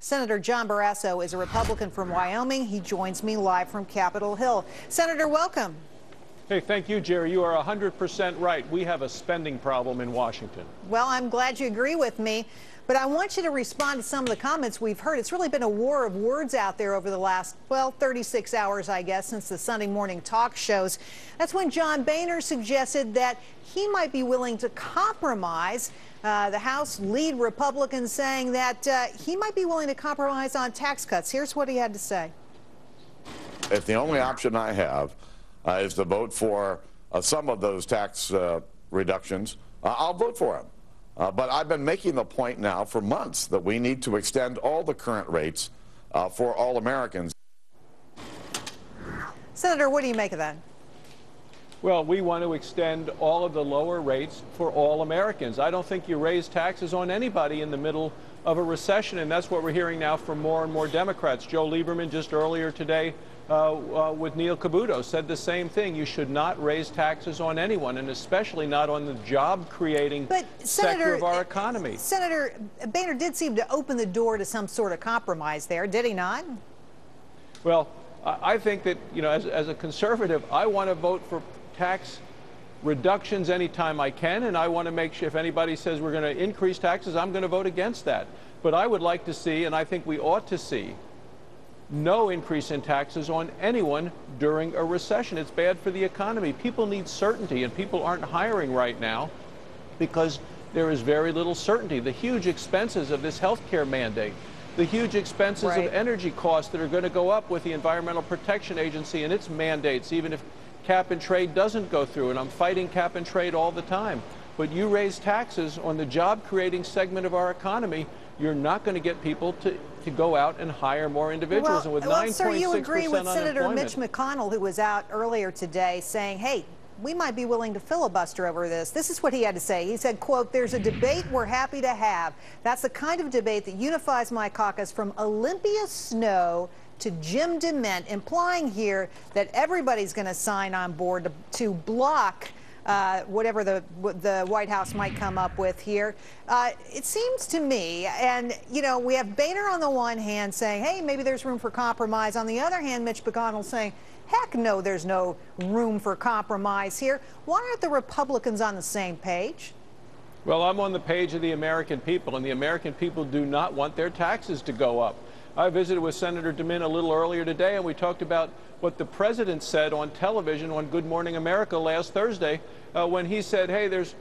Senator John Barrasso is a Republican from Wyoming. He joins me live from Capitol Hill. Senator, welcome. Hey, thank you, Jerry. You are 100% right. We have a spending problem in Washington. Well, I'm glad you agree with me, but I want you to respond to some of the comments we've heard. It's really been a war of words out there over the last, 36 hours, I guess, since the Sunday morning talk shows. That's when John Boehner suggested that he might be willing to compromise. The House lead Republican saying that he might be willing to compromise on tax cuts. Here's what he had to say. If the only option I have is to vote for some of those tax reductions, I'll vote for them. But I've been making the point now for months that we need to extend all the current rates for all Americans. Senator, what do you make of that? Well, we want to extend all of the lower rates for all Americans. I don't think you raise taxes on anybody in the middle of a recession, and that's what we're hearing now from more and more Democrats. Joe Lieberman just earlier today with Neil Cavuto said the same thing. You should not raise taxes on anyone, and especially not on the job-creating sector of our economy. Senator Boehner did seem to open the door to some sort of compromise there, did he not? Well, I think that, as a conservative, I want to vote for tax reductions anytime I can, and I want to make sure if anybody says we're going to increase taxes, I'm going to vote against that. But I would like to see, and I think we ought to see, no increase in taxes on anyone during a recession. It's bad for the economy. People need certainty, and people aren't hiring right now because there is very little certainty. The huge expenses of this health care mandate, the huge expenses of energy costs that are going to go up with the Environmental Protection Agency and its mandates, even if cap and trade doesn't go through, and I'm fighting cap and trade all the time. But you raise taxes on the job-creating segment of our economy, you're not going to get people to go out and hire more individuals. And with 9.6% sir, you agree with Senator unemployment, Mitch McConnell, who was out earlier today saying, hey, we might be willing to filibuster over this. This is what he had to say. He said, quote, there's a debate we're happy to have. That's the kind of debate that unifies my caucus from Olympia Snow to Jim DeMint, implying here that everybody's going to sign on board to block whatever the White House might come up with here. It seems to me, and, we have Boehner on the one hand saying, hey, maybe there's room for compromise. On the other hand, Mitch McConnell saying, heck no, there's no room for compromise here. Why aren't the Republicans on the same page? Well, I'm on the page of the American people, and the American people do not want their taxes to go up. I visited with Senator DeMint a little earlier today, and we talked about what the president said on television on Good Morning America last Thursday when he said, hey, there's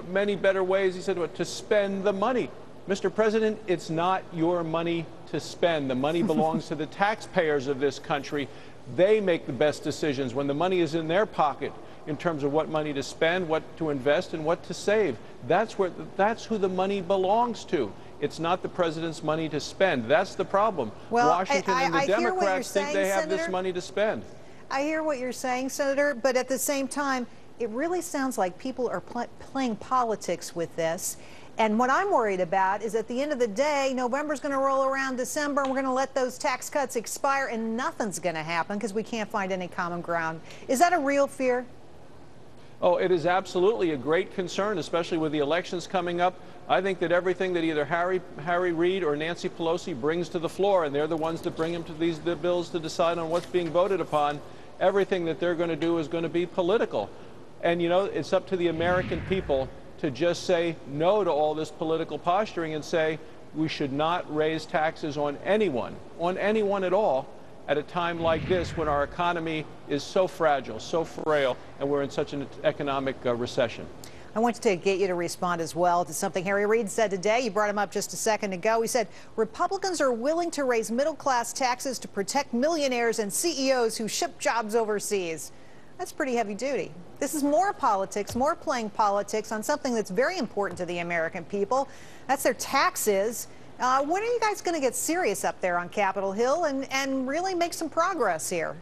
many better ways, he said, to spend the money. Mr. President, it's not your money to spend. The money belongs to the taxpayers of this country. They make the best decisions when the money is in their pocket in terms of what money to spend, what to invest, and what to save. That's who the money belongs to. It's not the president's money to spend. That's the problem. Well, Washington and the Democrats think they have Senator, this money to spend. I hear what you're saying, Senator, but at the same time, it really sounds like people are playing politics with this. And what I'm worried about is at the end of the day, November's going to roll around, December, and we're going to let those tax cuts expire, and nothing's going to happen because we can't find any common ground. Is that a real fear? Oh, it is absolutely a great concern, especially with the elections coming up. I think that everything that either Harry Reid or Nancy Pelosi brings to the floor, and they're the ones that bring them to the bills to decide on what's being voted upon, everything that they're going to do is going to be political. And, it's up to the American people to just say no to all this political posturing and say we should not raise taxes on anyone at all, at a time like this when our economy is so fragile, so frail, and we're in such an economic recession. I want to get you to respond as well to something Harry Reid said today. You brought him up just a second ago. He said Republicans are willing to raise middle-class taxes to protect millionaires and CEOs who ship jobs overseas. That's pretty heavy duty. This is more politics, more playing politics on something that's very important to the American people. That's their taxes. When are you guys going to get serious up there on Capitol Hill and really make some progress here?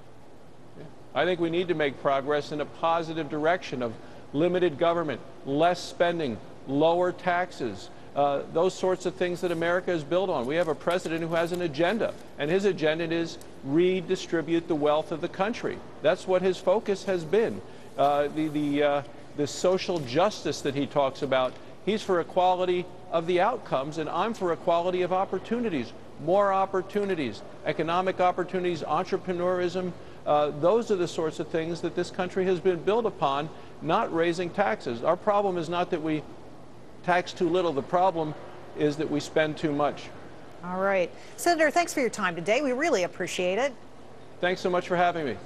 I think we need to make progress in a positive direction of limited government, less spending, lower taxes, those sorts of things that America is built on. We have a president who has an agenda, and his agenda is redistribute the wealth of the country. That's what his focus has been. The social justice that he talks about, he's for equality of the outcomes, and I'm for equality of opportunities. more opportunities, economic opportunities, entrepreneurism. Those are the sorts of things that this country has been built upon, not raising taxes. Our problem is not that we tax too little. The problem is that we spend too much. All right. Senator, thanks for your time today. We really appreciate it. Thanks so much for having me.